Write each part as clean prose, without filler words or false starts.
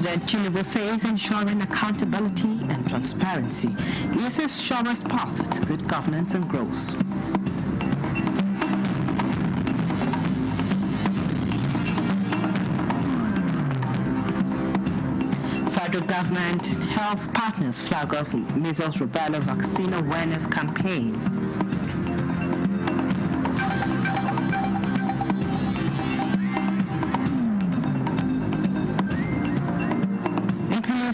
President Tinubu says ensuring accountability and transparency is the surest path to good governance and growth. Federal government health partners flag off measles rubella vaccine awareness campaign.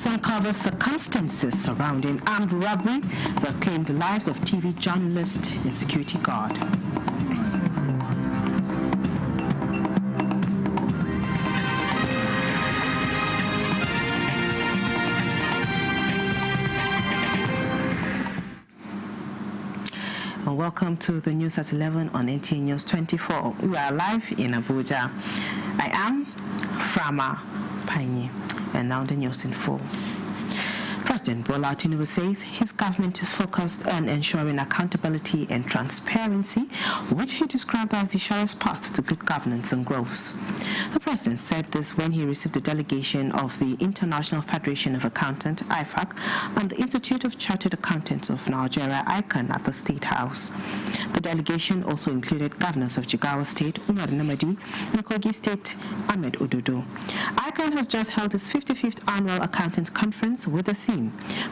Uncovers circumstances surrounding armed robbery that claimed the lives of TV journalist and security guard. And welcome to the news at 11 on NTA News24. We are live in Abuja. I am Frama Pani. And now the news in full. President Bola Tinubu says his government is focused on ensuring accountability and transparency, which he described as the surest path to good governance and growth. The president said this when he received a delegation of the International Federation of Accountants, IFAC, and the Institute of Chartered Accountants of Nigeria, ICANN, at the State House. The delegation also included governors of Jigawa State, Umar Namadi, and Kogi State, Ahmed Ododo. ICANN has just held its 55th annual Accountants Conference with the theme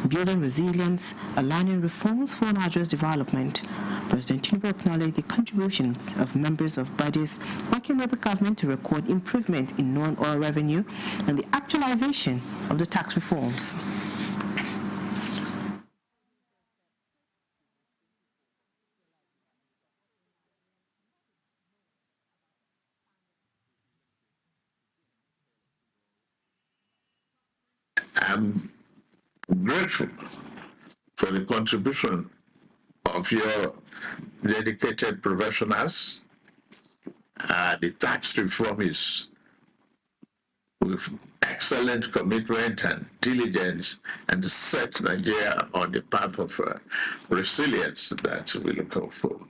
Building Resilience, Aligning Reforms for Nigeria's Development. President Tinubu acknowledged the contributions of members of bodies working with the government to record improvement in non-oil revenue and the actualization of the tax reforms. I'm grateful for the contribution of your dedicated professionals. The tax reform is with excellent commitment and diligence and set Nigeria on the path of resilience that we're looking for.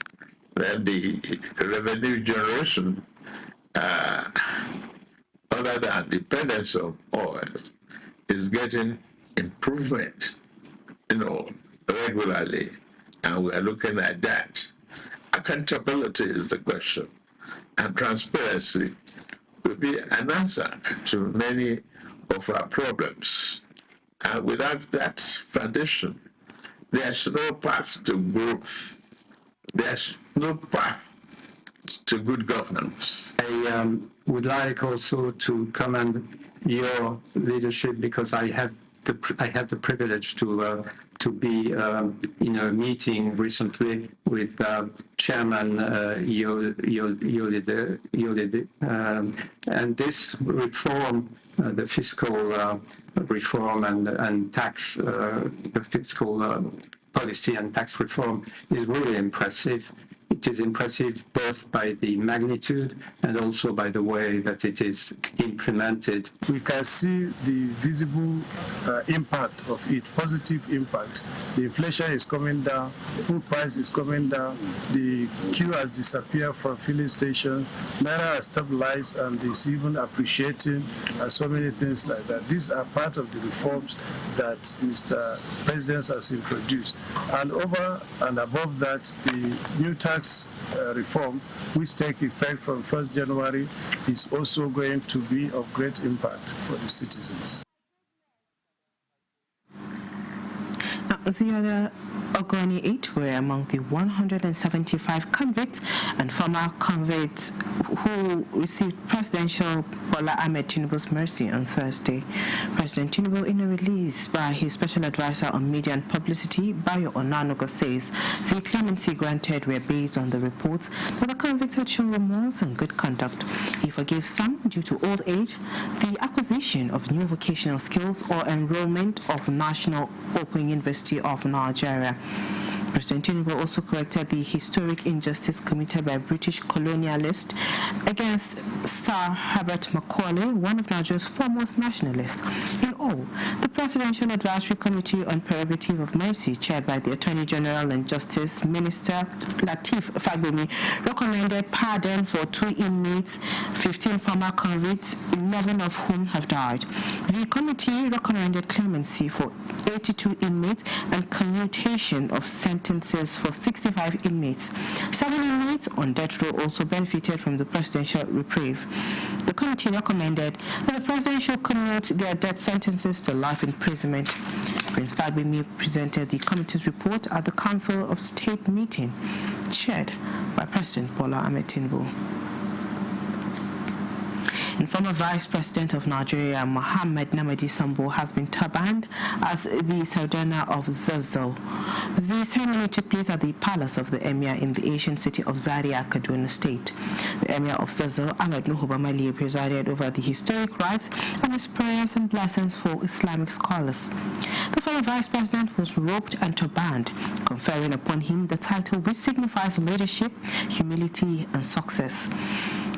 Then the revenue generation, other than dependence on oil, is getting improvement, regularly, and we are looking at that. Accountability is the question, and transparency will be an answer to many of our problems. And without that foundation, there's no path to growth. There's no path to good governance. I would like also to commend your leadership because I had the privilege to be in a meeting recently with Chairman Yolide, and this reform, the fiscal reform and tax, the fiscal policy and tax reform is really impressive. It is impressive both by the magnitude and also by the way that it is implemented. We can see the visible impact of it, positive impact. The inflation is coming down, the food price is coming down, the queue has disappeared from filling stations, Naira has stabilized and is even appreciating, and so many things like that. These are part of the reforms that Mr. President has introduced. And over and above that, the new tax reform, which take effect from 1st January, is also going to be of great impact for the citizens. The other Ogoni 8 were among the 175 convicts and former convicts who received Presidential Bola Ahmed Tinubu's mercy on Thursday. President Tinubu, in a release by his special advisor on media and publicity, Bayo Onanuga, says the clemency granted were based on the reports that the convicts had shown remorse and good conduct. He forgave some due to old age, the acquisition of new vocational skills, or enrollment of National Open University of Nigeria. President Tinubu also corrected the historic injustice committed by British colonialists against Sir Herbert Macaulay, one of Nigeria's foremost nationalists, in all, the Presidential Advisory Committee on Prerogative of Mercy, chaired by the Attorney General and Justice Minister Lateef Fagbemi, recommended pardon for 2 inmates, 15 former convicts, 11 of whom have died. The committee recommended clemency for 82 inmates and commutation of sentences for 65 inmates. 7 inmates on death row also benefited from the presidential reprieve. The committee recommended that the president should commute their death sentences to life imprisonment. Prince Fagbemi presented the committee's report at the Council of State meeting, chaired by President Bola Ahmed Tinubu. And former Vice President of Nigeria, Mohammed Namadi Sambo, has been turbaned as the Sultana of Zazzau. The ceremony took place at the palace of the Emir in the ancient city of Zaria, Kaduna State. The Emir of Zazzau, Ahmed Nuhu Bamali, presided over the historic rites and his prayers and blessings for Islamic scholars. The former Vice President was robed and turbaned, conferring upon him the title which signifies leadership, humility, and success.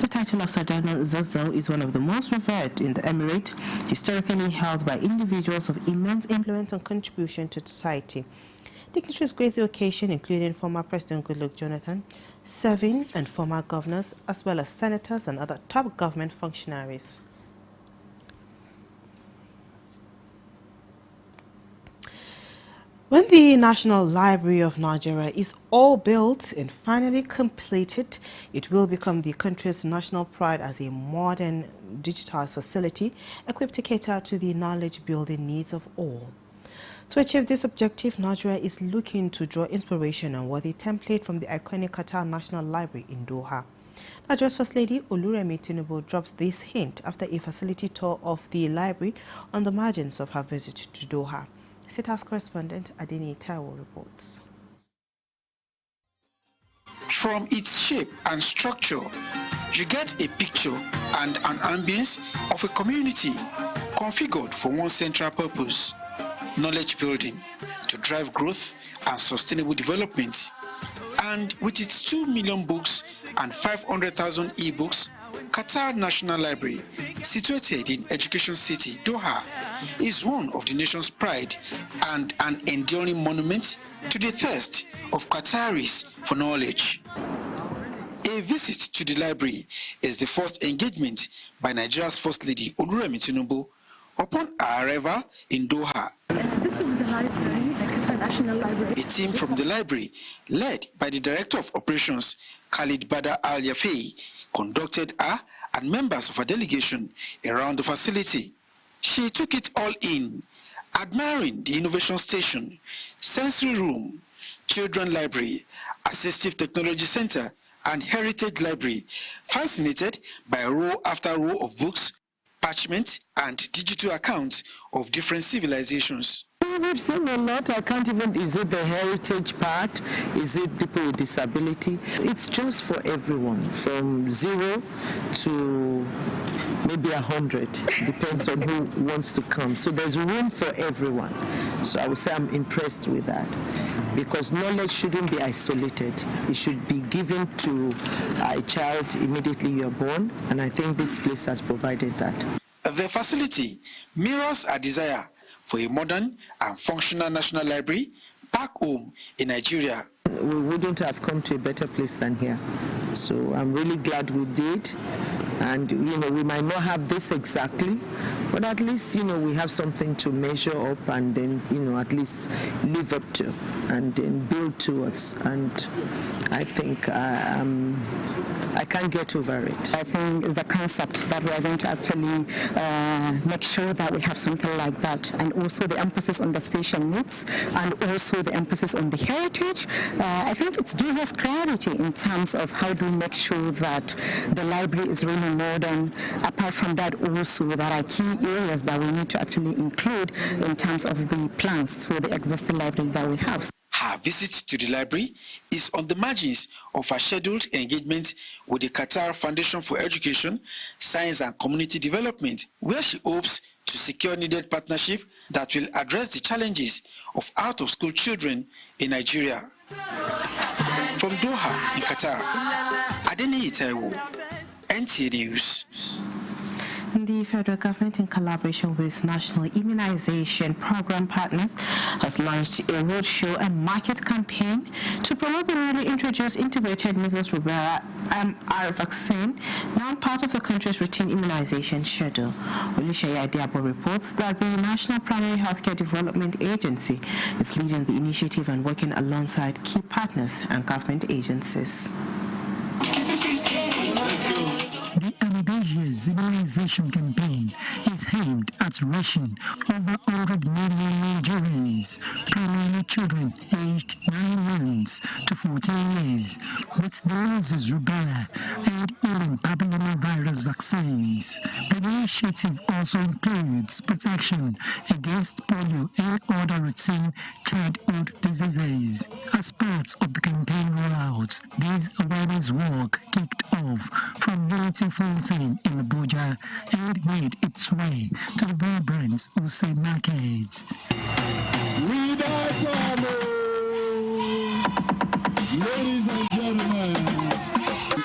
The title of Sultana Zazzau is one of the most revered in the emirate, historically held by individuals of immense influence and contribution to society. Dignitaries graced the occasion, including former President Goodluck Jonathan, serving and former governors, as well as senators and other top government functionaries. When the National Library of Nigeria is all built and finally completed, it will become the country's national pride as a modern, digitized facility equipped to cater to the knowledge-building needs of all. To achieve this objective, Nigeria is looking to draw inspiration and worthy template from the iconic Qatar National Library in Doha. Nigeria's First Lady Oluremi Tinubu drops this hint after a facility tour of the library on the margins of her visit to Doha. State House correspondent Adini Taiwo reports. From its shape and structure, you get a picture and an ambience of a community configured for one central purpose: knowledge building to drive growth and sustainable development. And with its 2 million books and 500,000 e-books, Qatar National Library, situated in Education City, Doha, is one of the nation's pride and an enduring monument to the thirst of Qataris for knowledge. A visit to the library is the first engagement by Nigeria's First Lady Oluremi Tinubu upon her arrival in Doha. This is the library, the Qatar National Library. A team from the library, led by the Director of Operations, Khalid Badar Al-Yafei, conducted her and members of a delegation around the facility. She took it all in, admiring the innovation station, sensory room, children library, assistive technology center, and heritage library, fascinated by row after row of books, parchment, and digital accounts of different civilizations. We've seen a lot. I can't even, is it the heritage part? Is it people with disability? It's just for everyone, from 0 to maybe 100. Depends on who wants to come. So there's room for everyone. So I would say I'm impressed with that, because knowledge shouldn't be isolated. It should be given to a child immediately you're born, and I think this place has provided that. The facility mirrors a desire for a modern and functional national library back home in Nigeria. We wouldn't have come to a better place than here. So I'm really glad we did. And, we might not have this exactly, but at least, we have something to measure up and then, at least live up to and then build towards. And I think I can't get over it. I think it's a concept that we are going to actually make sure that we have something like that. And also the emphasis on the special needs and also the emphasis on the heritage. I think it gives us clarity in terms of how do we make sure that the library is really modern. Apart from that, also there are key areas that we need to actually include in terms of the plans for the existing library that we have. Her visit to the library is on the margins of her scheduled engagement with the Qatar Foundation for Education, Science and Community Development, where she hopes to secure needed partnership that will address the challenges of out-of-school children in Nigeria. From Doha in Qatar, Adeni Taiwo, NTA News. The federal government, in collaboration with national immunization program partners, has launched a roadshow and market campaign to promote the newly introduced integrated measles rubella MR vaccine, now part of the country's routine immunization schedule. Oluseyi Adiabo reports that the National Primary Healthcare Development Agency is leading the initiative and working alongside key partners and government agencies. The ambitious immunization campaign is aimed at reaching over 100 million Nigerians, primarily children aged 9 months to 14 years, with the measles, rubella, and human papillomavirus vaccines. The initiative also includes protection against polio and other routine childhood diseases. As part of the campaign rollout, this awareness work kicked off from Unity Fountain in Abuja and made its way to the vibrant Use market. Ladies and gentlemen,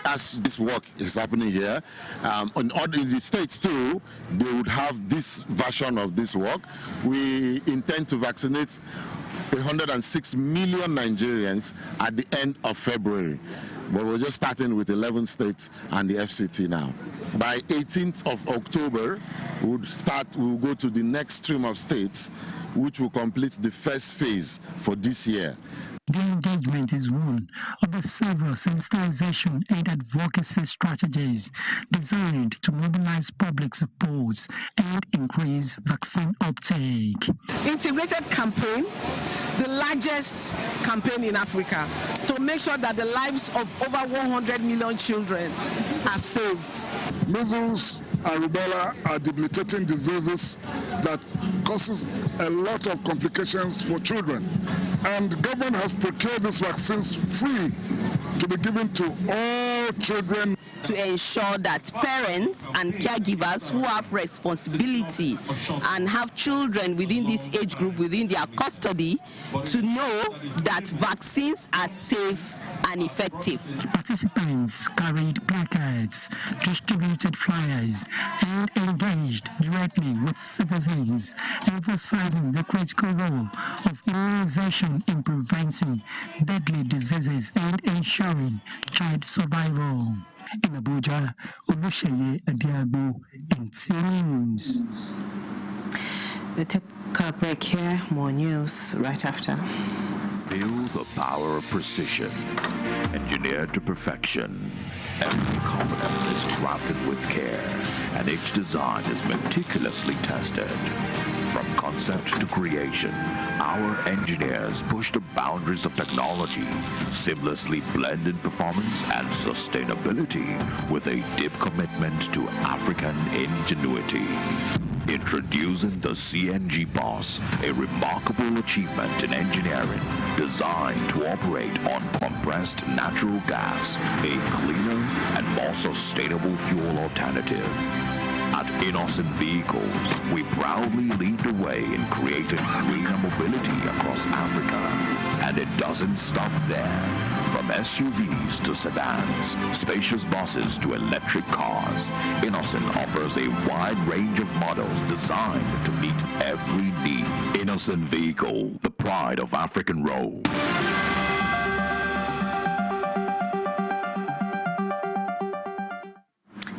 as this work is happening here, in the states too, they would have this version of this work. We intend to vaccinate 106 million Nigerians at the end of February. But we're just starting with 11 states and the FCT now. By 18th of October, we'll go to the next stream of states, which will complete the first phase for this year. The engagement is one of the several sensitization and advocacy strategies designed to mobilize public support and increase vaccine uptake. Integrated campaign, the largest campaign in Africa, to make sure that the lives of over 100 million children are saved. Measles and rubella are debilitating diseases that causes a lot of complications for children. And the government has procured these vaccines free to be given to all children. To ensure that parents and caregivers who have responsibility and have children within this age group, within their custody, to know that vaccines are safe and effective. Participants carried placards, distributed flyers, and engaged directly with citizens, emphasizing the critical role of immunization in preventing deadly diseases and ensuring child survival. In Abuja, Oluseyi Adiabo, NTA News. We'll take a break here. More news right after. Feel the power of precision, engineered to perfection. Every component is crafted with care, and each design is meticulously tested. From concept to creation, our engineers push the boundaries of technology, seamlessly blending performance and sustainability with a deep commitment to African ingenuity. Introducing the CNG Boss, a remarkable achievement in engineering designed to operate on compressed natural gas, a cleaner and more sustainable fuel alternative. At Innocent Vehicles, we proudly lead the way in creating greener mobility across Africa. And it doesn't stop there. From SUVs to sedans, spacious buses to electric cars, Innocent offers a wide range of models designed to meet every need. Innocent Vehicle, the pride of African road.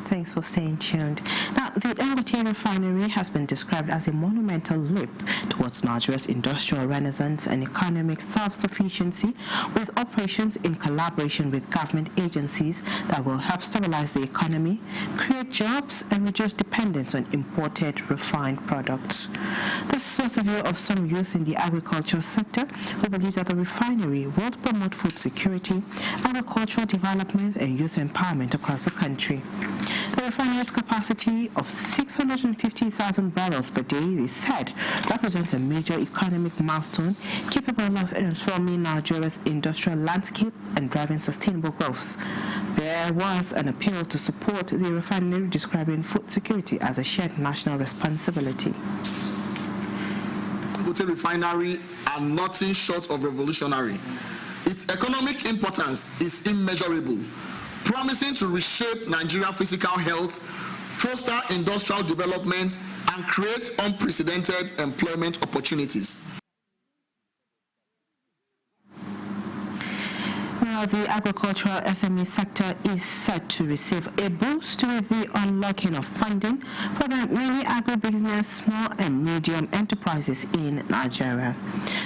Thanks for staying tuned. Now, the NTA refinery has been described as a monumental leap towards Nigeria's industrial renaissance and economic self-sufficiency, with operations in collaboration with government agencies that will help stabilize the economy, create jobs, and reduce dependence on imported refined products. This was the view of some youth in the agricultural sector who believe that the refinery will promote food security, agricultural development, and youth empowerment across the country. The refinery's capacity of 650,000 barrels per day, they said, represents a major economic milestone capable of transforming Nigeria's industrial landscape and driving sustainable growth. There was an appeal to support the refinery, describing food security as a shared national responsibility. The refinery are nothing short of revolutionary. Its economic importance is immeasurable, promising to reshape Nigeria's physical health, foster industrial development, and create unprecedented employment opportunities. Well, the agricultural SME sector is set to receive a boost with the unlocking of funding for the many agribusiness, small and medium enterprises in Nigeria.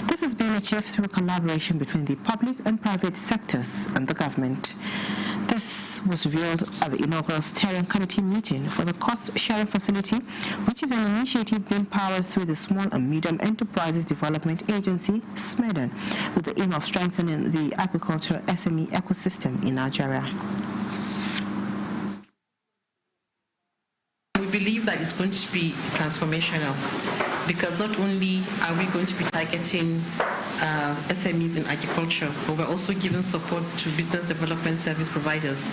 This has been achieved through collaboration between the public and private sectors and the government. This was revealed at the inaugural steering committee meeting for the cost-sharing facility, which is an initiative being powered through the Small and Medium Enterprises Development Agency, SMEDAN, with the aim of strengthening the agricultural SME ecosystem in Nigeria. We believe that it's going to be transformational because not only are we going to be targeting SMEs in agriculture, but we're also giving support to business development service providers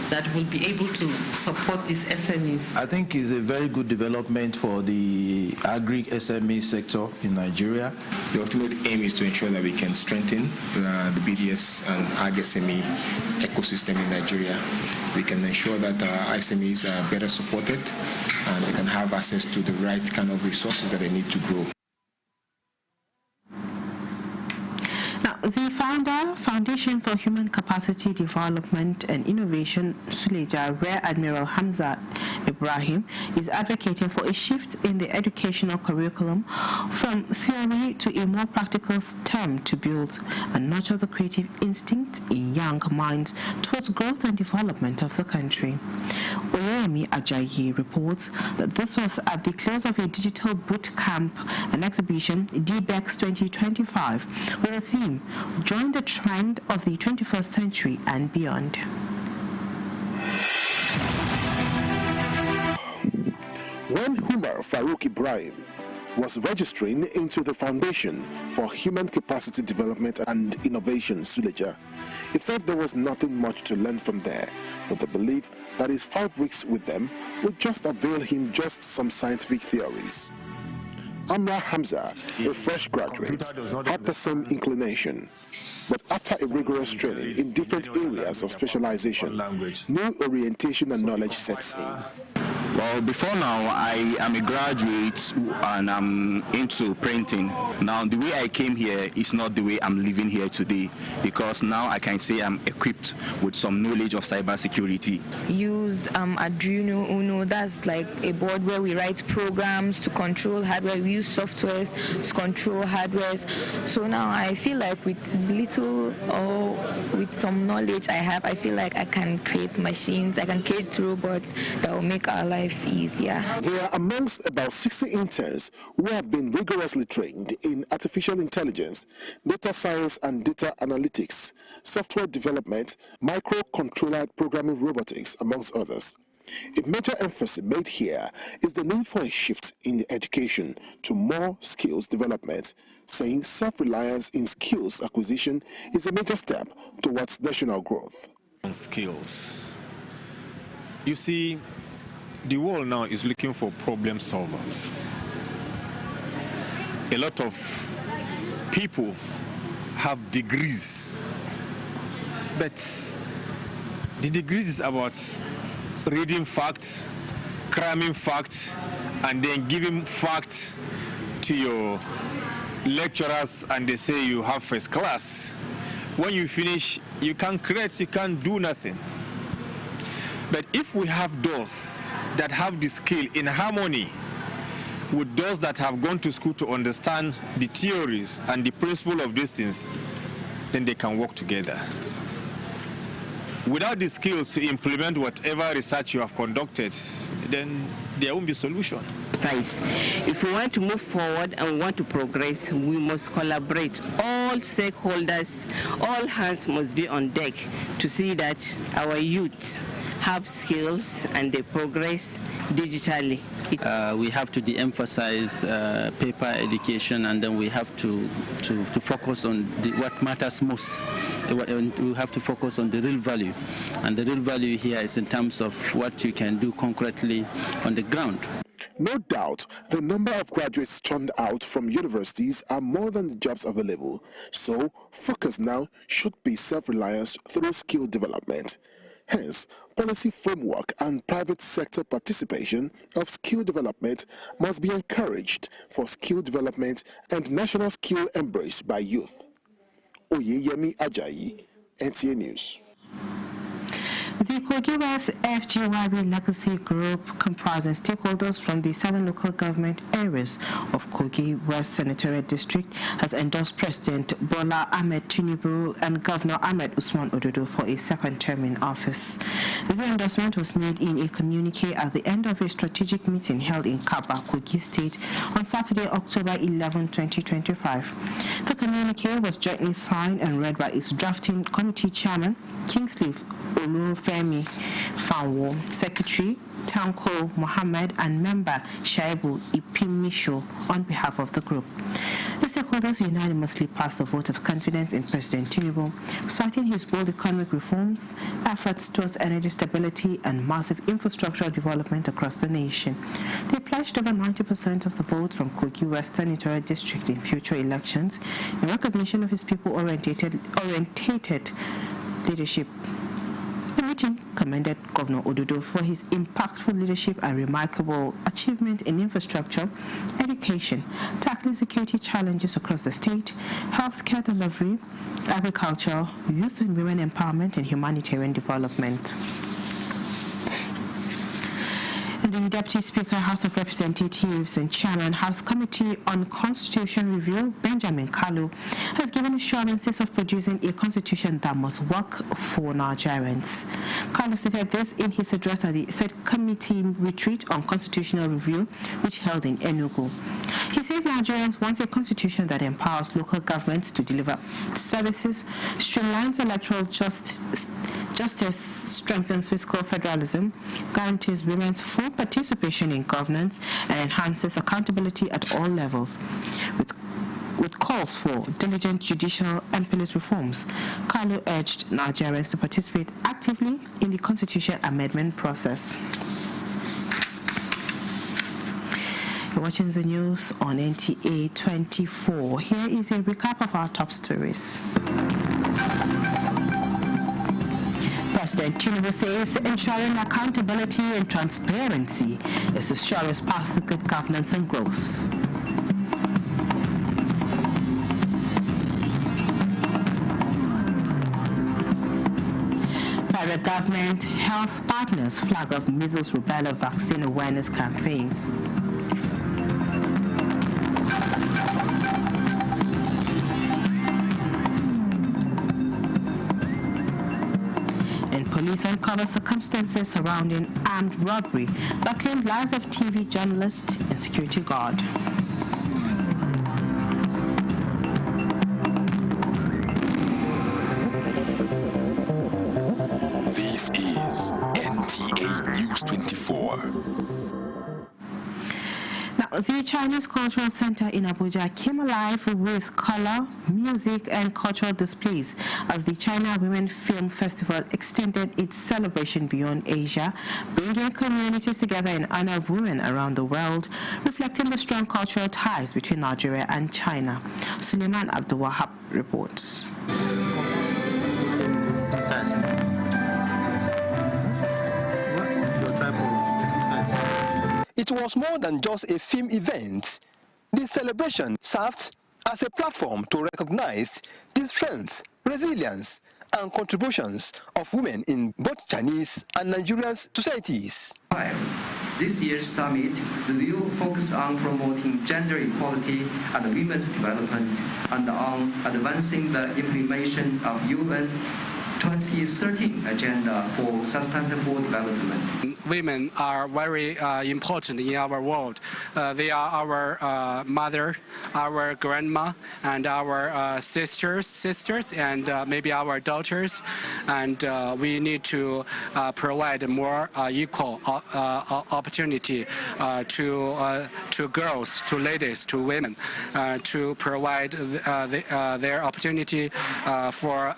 that will be able to support these SMEs. I think it's a very good development for the agri-SME sector in Nigeria. The ultimate aim is to ensure that we can strengthen the BDS and ag-SME ecosystem in Nigeria. We can ensure that our SMEs are better supported and they can have access to the right kind of resources that they need to grow. The Foundation for Human Capacity Development and Innovation, Suleja, Rear Admiral Hamza Ibrahim, is advocating for a shift in the educational curriculum from theory to a more practical STEM to build and nurture the creative instinct in young minds towards growth and development of the country. Oyemi Ajayi reports that this was at the close of a digital boot camp and exhibition, DBEX 2025, with the theme, Join the Trend of the 21st Century and Beyond. When Umar Farouk Ibrahim was registering into the Foundation for Human Capacity Development and Innovation, Suleja, he thought there was nothing much to learn from there, with the belief that his 5 weeks with them would just avail him just some scientific theories. Amra Hamza, a fresh graduate, had the same inclination. But after a rigorous training in different areas of specialization, new orientation and knowledge sets in. Well, before now, I am a graduate and I'm into printing. Now, the way I came here is not the way I'm living here today, because now I can say I'm equipped with some knowledge of cybersecurity. Use Arduino Uno, that's like a board where we write programs to control hardware. We use softwares to control hardware. So now I feel like with little or with some knowledge I have, I feel like I can create machines, I can create robots that will make our life easier. They are amongst about 60 interns who have been rigorously trained in artificial intelligence, data science and data analytics, software development, microcontroller programming, robotics, amongst others. A major emphasis made here is the need for a shift in the education to more skills development, saying self-reliance in skills acquisition is a major step towards national growth. Skills. You see, the world now is looking for problem solvers. A lot of people have degrees, but the degrees is about reading facts, cramming facts, and then giving facts to your lecturers, and they say you have first class. When you finish, you can't create, you can't do nothing. But if we have those that have the skill in harmony with those that have gone to school to understand the theories and the principle of these things, then they can work together. Without the skills to implement whatever research you have conducted, then there won't be a solution. If we want to move forward and we want to progress, we must collaborate. All stakeholders, all hands must be on deck to see that our youth have skills and they progress digitally. We have to de-emphasize paper education, and then we have to focus on what matters most. We have to focus on the real value, and the real value here is in terms of what you can do concretely on the ground. No doubt, the number of graduates turned out from universities are more than the jobs available, so focus now should be self-reliance through skill development. Hence, policy framework and private sector participation of skill development must be encouraged for skill development and national skill embrace by youth. Oyeyemi Ajayi, NTA News. The Kogi West FGYB Legacy Group, comprising stakeholders from the 7 local government areas of Kogi West Senatorial District, has endorsed President Bola Ahmed Tinubu and Governor Ahmed Usman Ododo for a second term in office. The endorsement was made in a communique at the end of a strategic meeting held in Kaba, Kogi State, on Saturday, October 11, 2025. The communique was jointly signed and read by its drafting committee chairman, Kingsley Olufemi Fanwo, Secretary Tanko Mohammed, and member Shaibu Ipimisho on behalf of the group. The stakeholders unanimously passed a vote of confidence in President Tinubu, citing his bold economic reforms, efforts towards energy stability, and massive infrastructural development across the nation. They pledged over 90% of the votes from Kogi West Senatorial District in future elections in recognition of his people-orientated leadership. The meeting commended Governor Ododo for his impactful leadership and remarkable achievement in infrastructure, education, tackling security challenges across the state, healthcare delivery, agriculture, youth and women empowerment, and humanitarian development. The Deputy Speaker, House of Representatives and Chairman, House Committee on Constitution Review, Benjamin Kalu, has given assurances of producing a constitution that must work for Nigerians. Kalu stated this in his address at the third committee retreat on constitutional review, which held in Enugu. He says Nigerians want a constitution that empowers local governments to deliver services, streamlines electoral justice, strengthens fiscal federalism, guarantees women's full participation in governance, and enhances accountability at all levels. With calls for diligent judicial and police reforms, Kalu urged Nigerians to participate actively in the constitution amendment process. You're watching the news on NTA 24. Here is a recap of our top stories. President Tinubu says ensuring accountability and transparency is the surest path to good governance and growth. Federal government health partners flag off measles rubella vaccine awareness campaign. Police uncover circumstances surrounding armed robbery that claimed lives of TV journalist and security guard. This is NTA News24. Now, the Chinese Cultural Center in Abuja came alive with color, music, and cultural displays as the China Women Film Festival extended its celebration beyond Asia, bringing communities together in honor of women around the world, reflecting the strong cultural ties between Nigeria and China. Suleiman Abdul Wahab reports. It was more than just a film event. The celebration served as a platform to recognize the strength, resilience, and contributions of women in both Chinese and Nigerian societies. This year's summit will focus on promoting gender equality and women's development and on advancing the implementation of UN 2030 agenda for sustainable development. Women are very important in our world. They are our mother, our grandma, and our sisters, and maybe our daughters. And we need to provide more equal opportunity to girls, to ladies, to women, to provide their opportunity for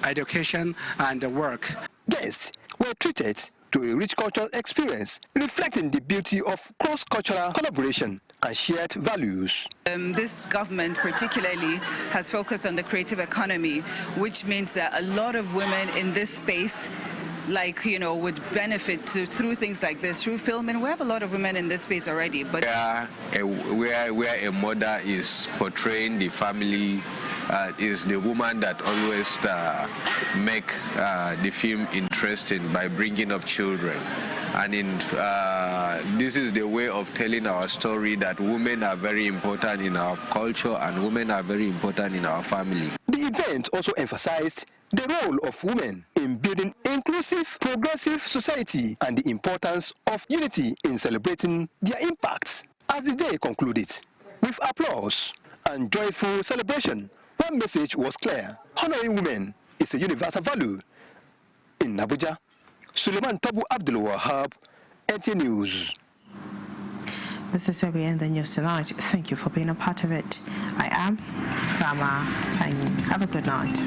education and work. Guests were treated to a rich cultural experience, reflecting the beauty of cross-cultural collaboration and shared values. This government particularly has focused on the creative economy, which means that a lot of women in this space would benefit through things like this, through film. And we have a lot of women in this space already. But where a mother is portraying the family, is the woman that always make the film interesting by bringing up children. And this is the way of telling our story that women are very important in our culture and women are very important in our family. The event also emphasized the role of women in building inclusive, progressive society and the importance of unity in celebrating their impacts. As the day concluded, with applause and joyful celebration, one message was clear: honoring women is a universal value. In Abuja, Suleiman Tabu Abdul Wahab, NTA News. This is where we end the news tonight. Thank you for being a part of it. I am Rama Panyi. Have a good night.